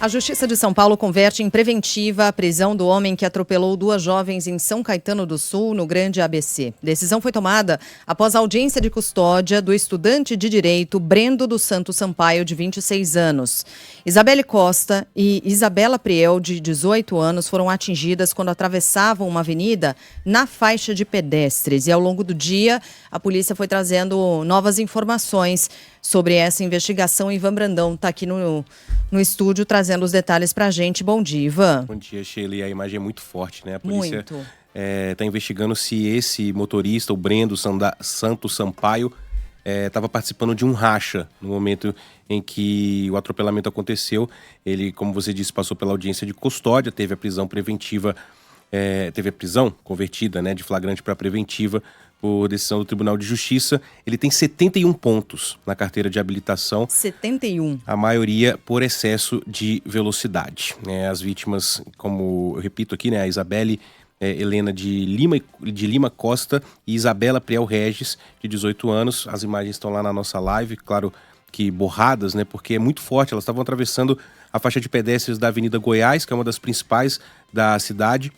A Justiça de São Paulo converte em preventiva a prisão do homem que atropelou duas jovens em São Caetano do Sul, no Grande ABC. Decisão foi tomada após a audiência de custódia do estudante de Direito Brendo dos Santos Sampaio, de 26 anos. Isabelle Costa e Isabela Priel, de 18 anos, foram atingidas quando atravessavam uma avenida na faixa de pedestres. E ao longo do dia, a polícia foi trazendo novas informações sobre essa investigação. Ivan Brandão está aqui no estúdio trazendo os detalhes para a gente. Bom dia, Ivan. Bom dia, Sheila. A imagem é muito forte, né? A polícia Muito. Está investigando se esse motorista, o Brendo Santos Sampaio, estava participando de um racha no momento em que o atropelamento aconteceu. Ele, como você disse, passou pela audiência de custódia, teve a prisão preventiva, teve a prisão convertida, né, de flagrante para preventiva por decisão do Tribunal de Justiça. Ele tem 71 pontos na carteira de habilitação. 71. A maioria por excesso de velocidade. As vítimas, como eu repito aqui, né, a Isabelle Helena de Lima Costa e Isabela Priel Regis, de 18 anos. As imagens estão lá na nossa live, claro que borradas, né, porque é muito forte. Elas estavam atravessando a faixa de pedestres da Avenida Goiás, que é uma das principais da cidade,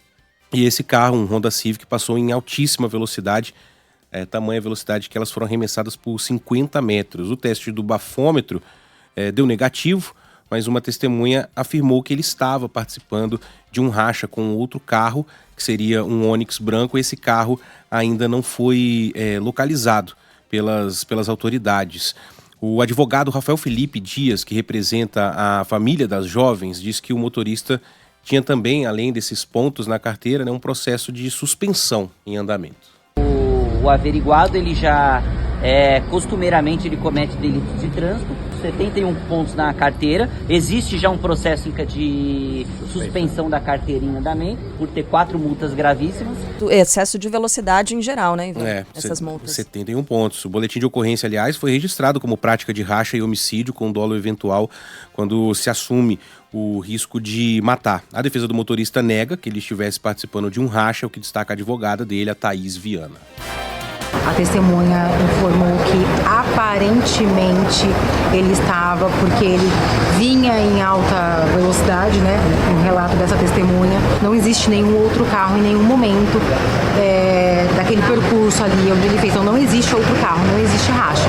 e esse carro, um Honda Civic, passou em altíssima velocidade, tamanha velocidade que elas foram arremessadas por 50 metros. O teste do bafômetro deu negativo, mas uma testemunha afirmou que ele estava participando de um racha com outro carro, que seria um Onix branco. Esse carro ainda não foi localizado pelas autoridades. O advogado Rafael Felipe Dias, que representa a família das jovens, diz que o motorista tinha também, além desses pontos na carteira, né, um processo de suspensão em andamento. O averiguado, ele já, costumeiramente, ele comete delitos de trânsito, 71 pontos na carteira. Existe já um processo de suspensão da carteira em andamento, por ter 4 multas gravíssimas. Excesso de velocidade em geral, né, Ivan? Essas multas. 71 pontos. O boletim de ocorrência, aliás, foi registrado como prática de racha e homicídio com dolo eventual, quando se assume o risco de matar. A defesa do motorista nega que ele estivesse participando de um racha, o que destaca a advogada dele, a Thaís Viana. A testemunha informou que aparentemente ele estava, porque ele vinha em alta velocidade, né? Um relato dessa testemunha. Não existe nenhum outro carro em nenhum momento daquele percurso ali onde ele fez. Então não existe outro carro, não existe racha.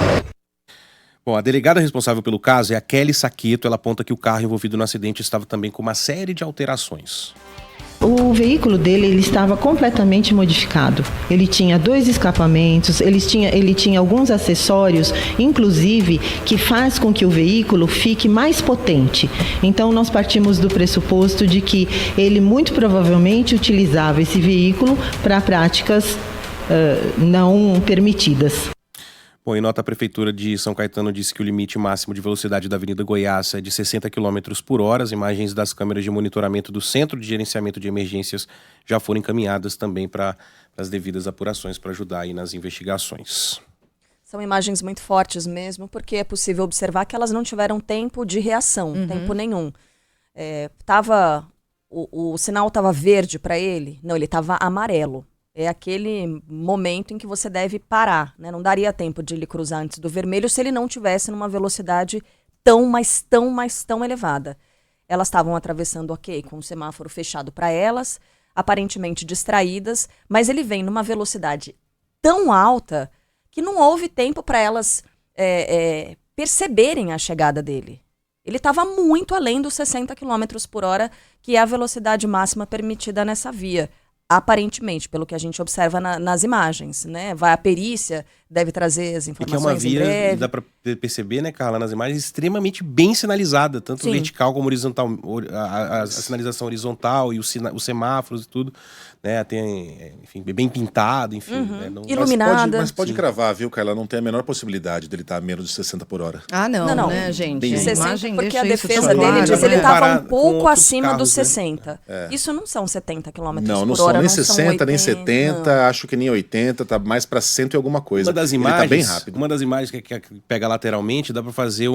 Bom, a delegada responsável pelo caso é a Kelly Saqueto. Ela aponta que o carro envolvido no acidente estava também com uma série de alterações. O veículo dele, ele estava completamente modificado. Ele tinha 2 escapamentos, ele tinha alguns acessórios, inclusive, que faz com que o veículo fique mais potente. Então, nós partimos do pressuposto de que ele muito provavelmente utilizava esse veículo para práticas não permitidas. Bom, em nota, a Prefeitura de São Caetano disse que o limite máximo de velocidade da Avenida Goiás é de 60 km por hora. As imagens das câmeras de monitoramento do Centro de Gerenciamento de Emergências já foram encaminhadas também para as devidas apurações para ajudar aí nas investigações. São imagens muito fortes mesmo, porque é possível observar que elas não tiveram tempo de reação, tempo nenhum. O sinal estava verde para ele? Não, ele estava amarelo. É aquele momento em que você deve parar, né? Não daria tempo de ele cruzar antes do vermelho se ele não tivesse numa velocidade tão elevada. Elas estavam atravessando, com o semáforo fechado para elas, aparentemente distraídas, mas ele vem numa velocidade tão alta que não houve tempo para elas perceberem a chegada dele. Ele estava muito além dos 60 km por hora, que é a velocidade máxima permitida nessa via. Aparentemente, pelo que a gente observa nas imagens, né? A perícia deve trazer as informações que é uma via, em breve. dá para perceber, né, Carla, nas imagens, extremmente bem sinalizada, tanto vertical como horizontal, a sinalização horizontal e os semáforos e tudo, né, tem, enfim, bem pintado, enfim. Né, iluminada. Mas pode cravar, viu, Carla? Não tem a menor possibilidade dele estar a menos de 60 por hora. Ah, não, né, gente? Bem, 60, porque a defesa claro, dele diz que ele estava um pouco acima carros, dos 60. Né? Isso não são 70 km por hora. Não são nem 60, nem 70, acho que nem 80, tá mais para 100 e alguma coisa. Uma das ele imagens, tá bem rápido. Uma das imagens que pega lateralmente, dá para fazer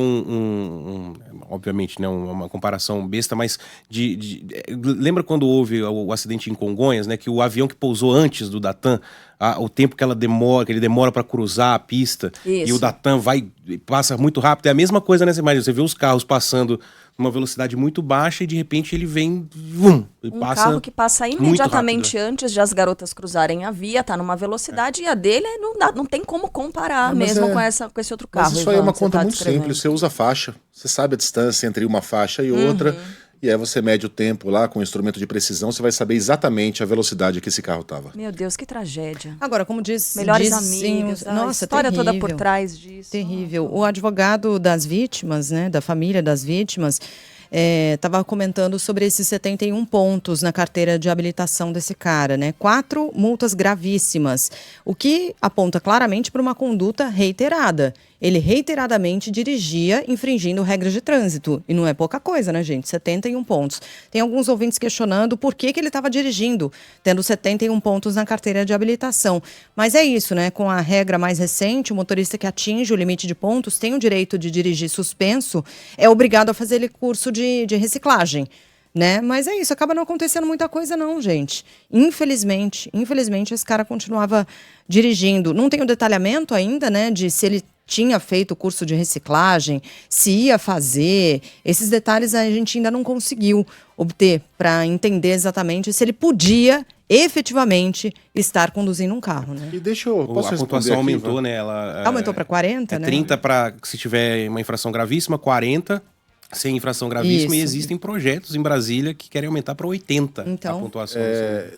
obviamente, né, uma comparação besta, mas lembra quando houve o acidente em Congonhas, né, que o avião que pousou antes do Datan o tempo que ele demora para cruzar a pista, Isso. e o Datan passa muito rápido. É a mesma coisa nessa imagem. Você vê os carros passando numa velocidade muito baixa e de repente ele vem e passa carro que passa imediatamente muito rápido. antes de as garotas cruzarem a via, tá numa velocidade, e a dele não tem como comparar mesmo com esse outro carro. Mas isso aí é uma Ivan, que você conta tá muito descrevendo. simples. Você usa a faixa, você sabe a distância entre uma faixa e outra, e aí você mede o tempo lá com um instrumento de precisão, você vai saber exatamente a velocidade que esse carro estava. Meu Deus, que tragédia. Agora, como diz... Melhores dizem amigos, a nossa, história toda terrível. por trás disso. Terrível. O advogado das vítimas, né, da família das vítimas, estava comentando sobre esses 71 pontos na carteira de habilitação desse cara, né? 4 multas gravíssimas, o que aponta claramente para uma conduta reiterada. Ele reiteradamente dirigia infringindo regras de trânsito. E não é pouca coisa, né, gente? 71 pontos. Tem alguns ouvintes questionando por que ele estava dirigindo, tendo 71 pontos na carteira de habilitação. Mas é isso, né? Com a regra mais recente, o motorista que atinge o limite de pontos tem o direito de dirigir suspenso, é obrigado a fazer curso de reciclagem. Né? Mas é isso, acaba não acontecendo muita coisa não, gente. Infelizmente, esse cara continuava dirigindo. Não tem o detalhamento ainda, né, de se ele tinha feito o curso de reciclagem, se ia fazer. Esses detalhes a gente ainda não conseguiu obter para entender exatamente se ele podia efetivamente estar conduzindo um carro, né? E deixa eu... Posso A responder pontuação aqui, aumentou, Ivan? né? Ela Aumentou para 40, né? 30 para se tiver uma infração gravíssima, 40 sem infração gravíssima, Isso. e existem projetos em Brasília que querem aumentar para 80 Então, a pontuação.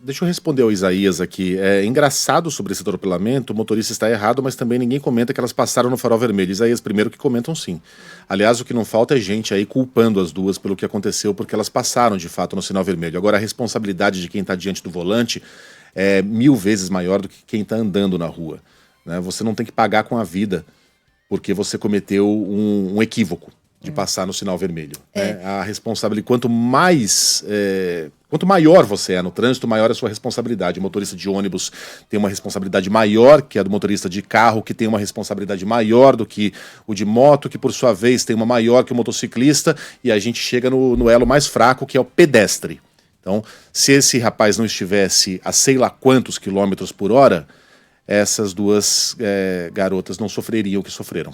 Deixa eu responder ao Isaías aqui. É engraçado sobre esse atropelamento, o motorista está errado, mas também ninguém comenta que elas passaram no farol vermelho. Isaías, primeiro que comentam sim. Aliás, o que não falta é gente aí culpando as duas pelo que aconteceu, porque elas passaram de fato no sinal vermelho. Agora, a responsabilidade de quem está diante do volante é 1000 vezes maior do que quem está andando na rua, né? Você não tem que pagar com a vida porque você cometeu um equívoco de passar no sinal vermelho. Né? A responsabilidade, quanto maior você é no trânsito, maior é a sua responsabilidade. O motorista de ônibus tem uma responsabilidade maior que a do motorista de carro, que tem uma responsabilidade maior do que o de moto, que por sua vez tem uma maior que o motociclista, e a gente chega no elo mais fraco, que é o pedestre. Então, se esse rapaz não estivesse a sei lá quantos quilômetros por hora, essas duas garotas não sofreriam o que sofreram.